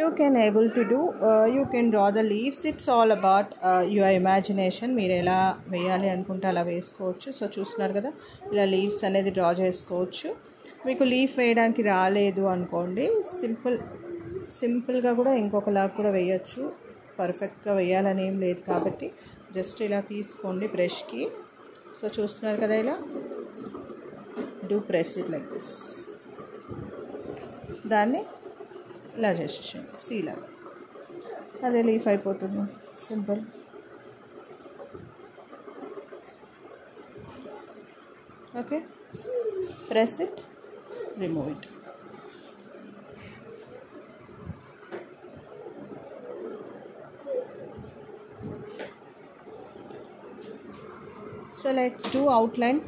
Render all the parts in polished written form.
you can able to do you can draw the leaves. It's all about your imagination. మీరు ఎలా వేయాలి అనుకుంటే అలా వేసుకోవచ్చు. సో చూస్తున్నారు కదా, ఇలా లీవ్స్ అనేది డ్రా చేసుకోవచ్చు. మీకు లీఫ్ వేయడానికి రాలేదు అనుకోండి, సింపుల్గా కూడా ఇంకొకలాగా కూడా వేయచ్చు. పర్ఫెక్ట్గా వేయాలని ఏం లేదు కాబట్టి జస్ట్ ఇలా తీసుకోండి బ్రష్కి. సో చూస్తున్నారు కదా, ఇలా do press it like this. దాన్ని ఇలా చేసేసేయండి, సీలాగా. అదే లీఫ్ అయిపోతుంది. Simple. Okay, press it, remove it. So let's do outline.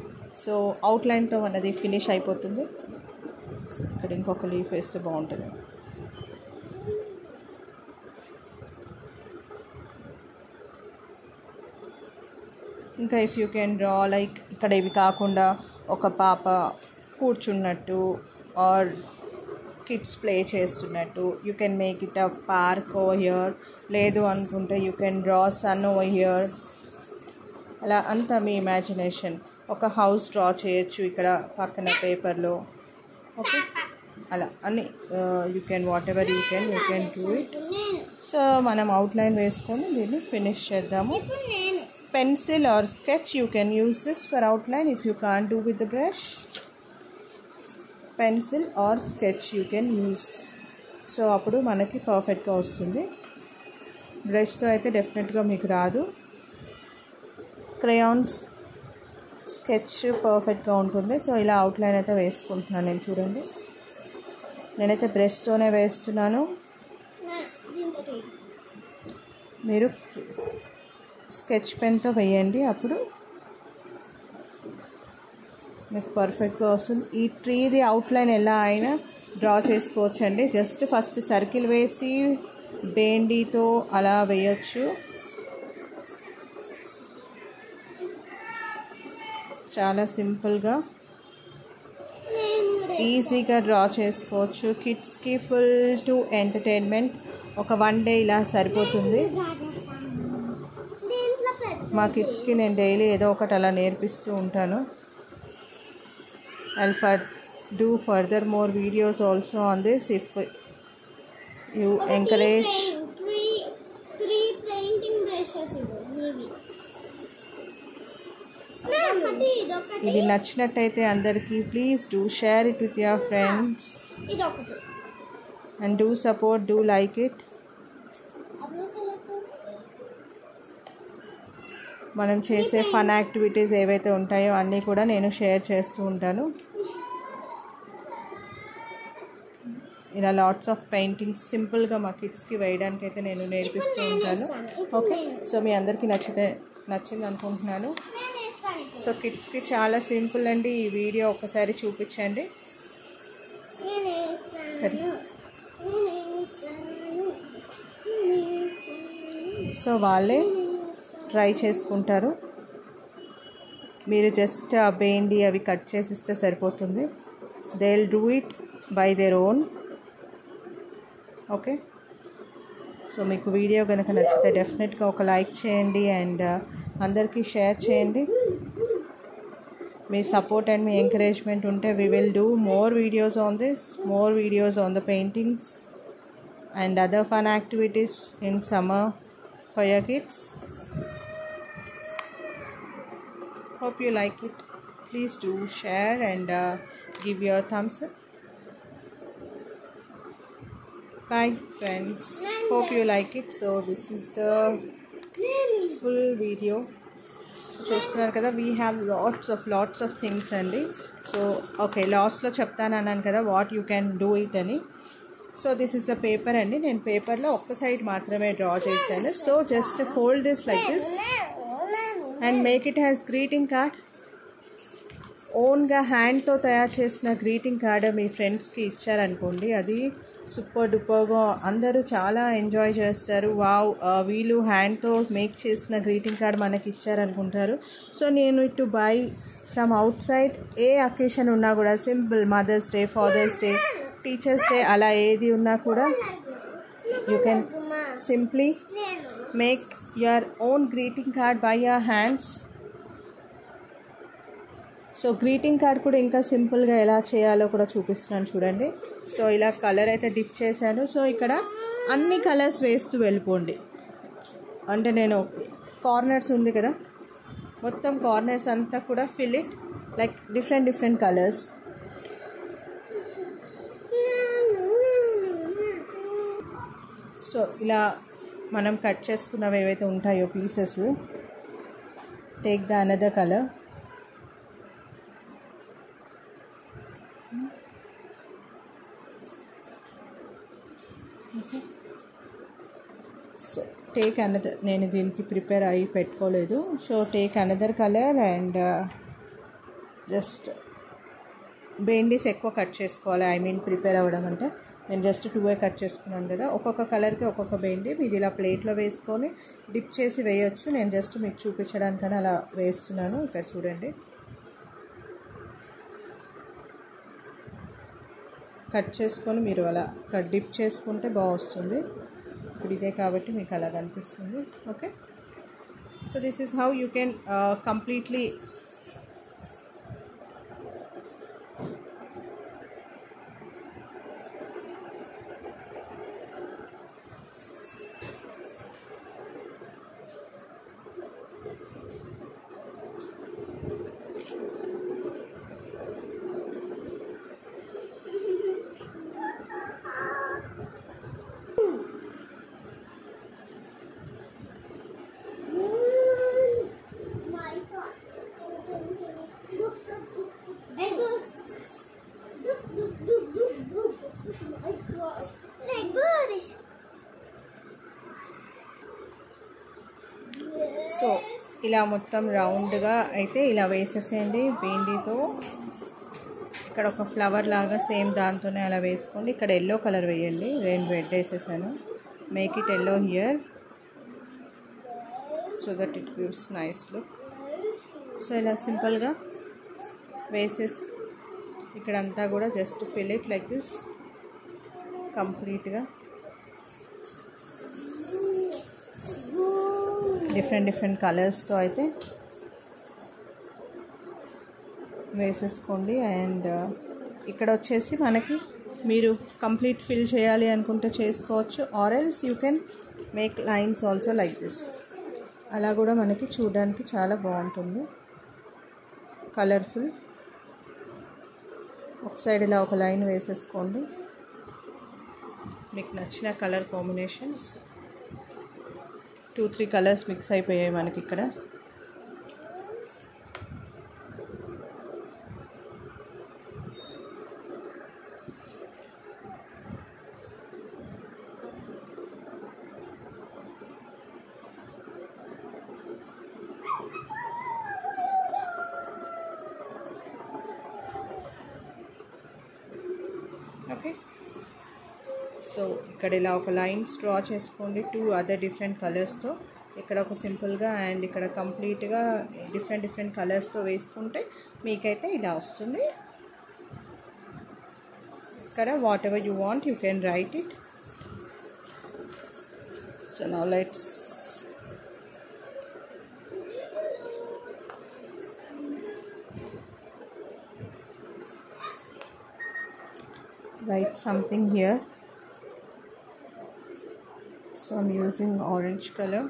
So అవుట్లైన్తో అన్నది ఫినిష్ అయిపోతుంది. సో ఇక్కడ ఇంకొక లీఫ్ వేస్తే బాగుంటుంది. ఇంకా if you can draw like ఇక్కడ ఇవి కాకుండా ఒక పాప కూర్చున్నట్టు ఆర్ కిడ్స్ ప్లే చేస్తున్నట్టు, you can make it a park over here. లేదు అనుకుంటే you can draw sun over here. అలా అంతా మీ ఇమాజినేషన్. ఒక హౌస్ డ్రా చేయొచ్చు ఇక్కడ పక్కన పేపర్లో. ఓకే, అలా అన్నీ you can whatever you can do it. So మనం అవుట్లైన్ వేసుకొని దీన్ని ఫినిష్ చేద్దాము. Pencil or sketch, you can use this for outline. If you can't do with the brush, pencil or sketch you can use. So అప్పుడు మనకి పర్ఫెక్ట్గా వస్తుంది. బ్రష్తో అయితే డెఫినెట్గా మీకు రాదు. క్రయాన్స్, స్కెచ్ పర్ఫెక్ట్గా ఉంటుంది. సో ఇలా అవుట్లైన్ అయితే వేసుకుంటున్నాను నేను. చూడండి, నేనైతే బ్రష్తోనే వేస్తున్నాను. మీరు స్కెచ్ పెన్తో వేయండి, అప్పుడు మీకు పర్ఫెక్ట్గా వస్తుంది. ఈ ట్రీది అవుట్లైన్ ఎలా అయినా డ్రా చేసుకోవచ్చండి. జస్ట్ ఫస్ట్ సర్కిల్ వేసి బేండీతో అలా వేయచ్చు. చాలా సింపుల్గా ఈజీగా డ్రా చేసుకోవచ్చు. కిడ్స్కి ఫుల్ టు ఎంటర్టైన్మెంట్. ఒక 1 డే ఇలా సరిపోతుంది. మా కిడ్స్కి నేను డైలీ ఏదో ఒకటి అలా నేర్పిస్తూ ఉంటాను. I'll do further more videos also on this if you encourage. Three painting brushes maybe. ఇది నచ్చినట్టయితే అందరికీ please do share it with your friends and do support, do like it. మనం చేసే ఫన్ యాక్టివిటీస్ ఏవైతే ఉంటాయో అన్నీ కూడా నేను షేర్ చేస్తూ ఉంటాను. ఇలా లాట్స్ ఆఫ్ పెయింటింగ్స్ సింపుల్గా మా కిడ్స్కి వేయడానికి అయితే నేను నేర్పిస్తూ ఉంటాను. ఓకే, సో మీ అందరికీ నచ్చింది అనుకుంటున్నాను. సో కిడ్స్కి చాలా సింపుల్ అండి. ఈ వీడియో ఒకసారి చూపించండి. సో వాళ్ళే ట్రై చేసుకుంటారు. మీరు జస్ట్ ఆ బేండి అవి కట్ చేసిస్తే సరిపోతుంది. They will do it by their own. Okay, so మీకు వీడియో కనుక నచ్చితే డెఫినెట్గా ఒక లైక్ చేయండి అండ్ అందరికీ షేర్ చేయండి. మీ సపోర్ట్ అండ్ మీ ఎంకరేజ్మెంట్ ఉంటే we will do more videos on this, more videos on the paintings and other fun activities in summer for your kids. Hope you like it. Please do share and give your thumbs up. Bye friends, hope you like it. So this is the full video. So చూస్తున్నారు కదా, we have lots of things అండి. So okay, లాస్ట్లో చెప్తాను అన్నాను కదా what you can do it అని. So this is the paper అండి. నేను పేపర్లో ఒక్క సైడ్ మాత్రమే డ్రా చేశాను. So just fold this like this and make it as greeting card. ఓన్గా హ్యాండ్తో తయారు చేసిన గ్రీటింగ్ కార్డ్ మీ ఫ్రెండ్స్కి ఇచ్చారనుకోండి, అది సూపర్ డూపర్గా అందరూ చాలా ఎంజాయ్ చేస్తారు. వావ్, వీళ్ళు హ్యాండ్తో మేక్ చేసిన గ్రీటింగ్ కార్డ్ మనకి ఇచ్చారనుకుంటారు. సో నేను ఇటు బై ఫ్రమ్ అవుట్ సైడ్ ఏ అకేషన్ ఉన్నా కూడా simple, mother's day, father's day, teachers day, అలా ఏది ఉన్నా కూడా You can simply make your own greeting card by your hands. So greeting card కూడా ఇంకా సింపుల్గా ఎలా చేయాలో కూడా చూపిస్తున్నాను చూడండి. సో ఇలా కలర్ అయితే డిప్ చేశాను. సో ఇక్కడ అన్ని కలర్స్ వేస్తూ వెళ్ళిపోండి. అంటే నేను కార్నర్స్ ఉంది కదా, మొత్తం కార్నర్స్ అంతా కూడా fill it like different colours. So ఇలా మనం కట్ చేసుకున్నవి ఏవైతే ఉంటాయో pieces, take the another colour. So take another, నేను దీనికి ప్రిపేర్ అయ్యి పెట్టుకోలేదు. So take another colour and just bindis ఎక్కువ కట్ చేసుకోవాలి. ఐ మీన్ ప్రిపేర్ అవ్వడం అంటే నేను జస్ట్ 2 కట్ చేసుకున్నాను కదా. ఒక్కొక్క కలర్కి ఒక్కొక్క బెండి మీరు ఇలా ప్లేట్లో వేసుకొని డిప్ చేసి వేయొచ్చు. నేను జస్ట్ మీకు చూపించడానికని అలా వేస్తున్నాను. ఇక్కడ చూడండి, కట్ చేసుకొని మీరు అలా డిప్ చేసుకుంటే బాగా వస్తుంది. ఇప్పుడు ఇదే కాబట్టి మీకు అలా కనిపిస్తుంది. Okay, so this is how you can completely so ఇలా మొత్తం రౌండ్గా అయితే ఇలా వేసేసేయండి బేండీతో. ఇక్కడ ఒక ఫ్లవర్ లాగా సేమ్ దాంతోనే అలా వేసుకోండి. ఇక్కడ ఎల్లో కలర్ వేయండి, రెడ్ వేసేసాను. Make it yellow here so that it gives nice look. So ఇలా సింపుల్గా వేసేసి ఇక్కడంతా కూడా just fill it like this కంప్లీట్గా. డిఫరెంట్ కలర్స్తో అయితే వేసేసుకోండి. అండ్ ఇక్కడ వచ్చేసి మనకి మీరు కంప్లీట్ ఫిల్ చేయాలి అనుకుంటే చేసుకోవచ్చు. Or else you can make lines also like this. అలా కూడా మనకి చూడడానికి చాలా బాగుంటుంది, కలర్ఫుల్. ఒక సైడ్ ఇలా ఒక లైన్ వేసేసుకోండి. మీకు నచ్చిన కలర్ కాంబినేషన్స్ 2-3 కలర్స్ మిక్స్ అయిపోయాయి మనకి ఇక్కడ. ఓకే, సో ఇక్కడ ఇలా ఒక లైన్స్ డ్రా చేసుకోండి 2 అదర్ డిఫరెంట్ కలర్స్తో. ఇక్కడ ఒక సింపుల్గా అండ్ ఇక్కడ కంప్లీట్గా డిఫరెంట్ కలర్స్తో వేసుకుంటే మీకైతే ఇలా వస్తుంది. ఇక్కడ what ever you want you can write it. So now let's write something here. So I'm using orange color.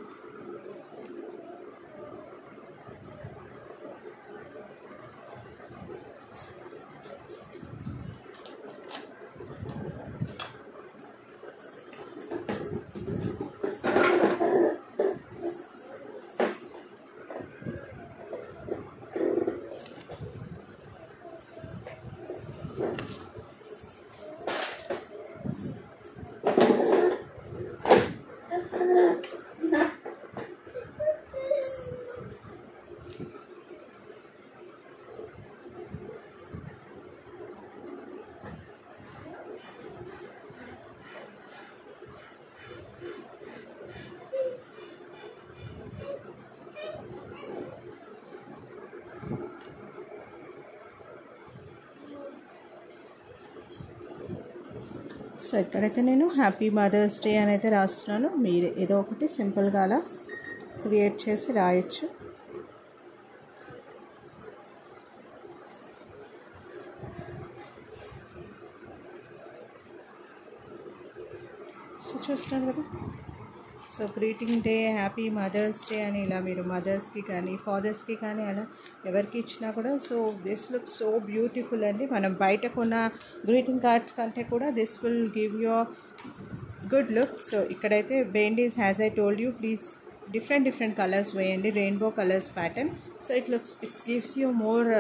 So ఇక్కడైతే నేను హ్యాపీ మదర్స్ డే అని అయితే రాస్తున్నాను. మీరు ఏదో ఒకటి సింపుల్గా అలా క్రియేట్ చేసి రాయొచ్చు. సో చూస్తున్నారు కదా. So greeting day, happy mother's day అని ఇలా మీరు మదర్స్కి కానీ ఫాదర్స్కి కానీ అలా ఎవరికి ఇచ్చినా కూడా so this look so beautiful అండి. మనం బయట కొన్న గ్రీటింగ్ కార్డ్స్ కంటే కూడా this will give you good look. So ఇక్కడైతే bindis as I told you please different colours వేయండి, rainbow colours pattern. So it's gives you more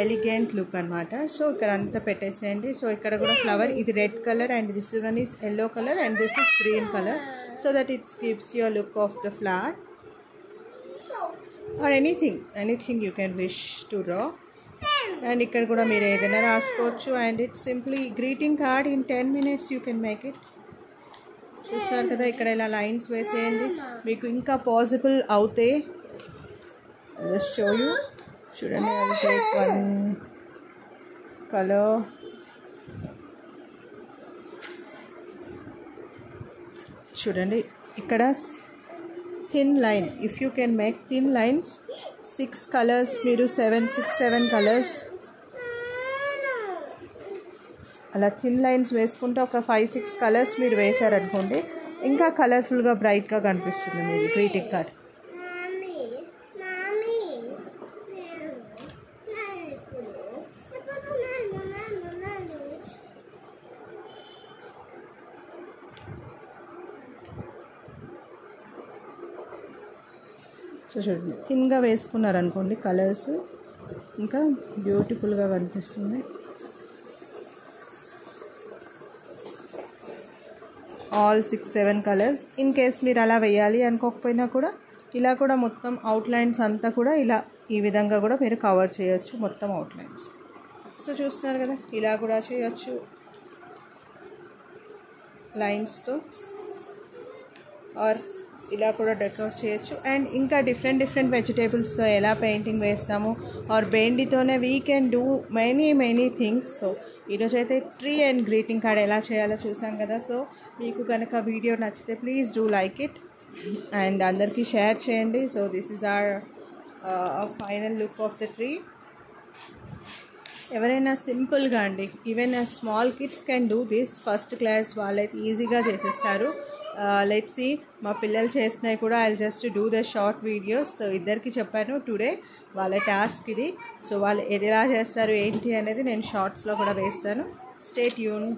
elegant look అనమాట. So ఇక్కడ అంతా పెట్టేసేయండి. సో ఇక్కడ కూడా ఫ్లవర్, ఇది red colour and this one is yellow colour and this is green colour. So that it's gives you look of the flower or anything you can wish to draw. And ఇక్కడ కూడా మీరు ఏదైనా రాసుకోవచ్చు. And it's simply greeting card in 10 minutes you can make it. చూస్తున్నారు కదా, ఇక్కడ ఇలా lines వేసేయండి. మీకు ఇంకా పాసిబుల్ అవుతే జస్ట్ షో యూ. చూడండి, అది టేక్ వన్ కలర్. చూడండి ఇక్కడ thin line, if you can make thin lines 6 colours, మీరు 7 కలర్స్ అలా థిన్ లైన్స్ వేసుకుంటే ఒక 5-6 కలర్స్ మీరు వేశారనుకోండి, ఇంకా కలర్ఫుల్గా బ్రైట్గా కనిపిస్తుంది మీరు గ్రీటింగ్ కార్డ్. సో చూడండి, థిన్గా వేసుకున్నారనుకోండి కలర్స్ ఇంకా బ్యూటిఫుల్గా కనిపిస్తుంది. All 6-7 colours. ఇన్ కేస్ మీరు అలా వేయాలి అనుకోకపోయినా కూడా ఇలా కూడా మొత్తం అవుట్లైన్స్ అంతా కూడా ఇలా ఈ విధంగా కూడా మీరు కవర్ చేయొచ్చు మొత్తం అవుట్లైన్స్. సో చూస్తున్నారు కదా, ఇలా కూడా చేయొచ్చు లైన్స్తో, ఆర్ ఇలా కూడా డెకరేట్ చేయొచ్చు. అండ్ ఇంకా డిఫరెంట్ వెజిటేబుల్స్తో ఎలా పెయింటింగ్ వేస్తాము, ఆర్ బెండితోనే we can do many things. So ఈరోజు అయితే ట్రీ అండ్ గ్రీటింగ్ కార్డ్ ఎలా చేయాలో చూసాం కదా. సో మీకు కనుక వీడియో నచ్చితే please do like it and అందరికీ షేర్ చేయండి. So this is our final look of the tree. ఎవరైనా సింపుల్గా అండి, even small kids can do this. First class వాళ్ళైతే ఈజీగా చేసేస్తారు. లెట్స్ సీ, మా పిల్లలు చేసినవి కూడా I just do the short videos. So ఇద్దరికి చెప్పాను టుడే, వాళ్ళ టాస్క్ ఇది. సో వాళ్ళు ఎలా చేస్తారు ఏంటి అనేది నేను షార్ట్స్లో కూడా వేస్తాను. Stay tune.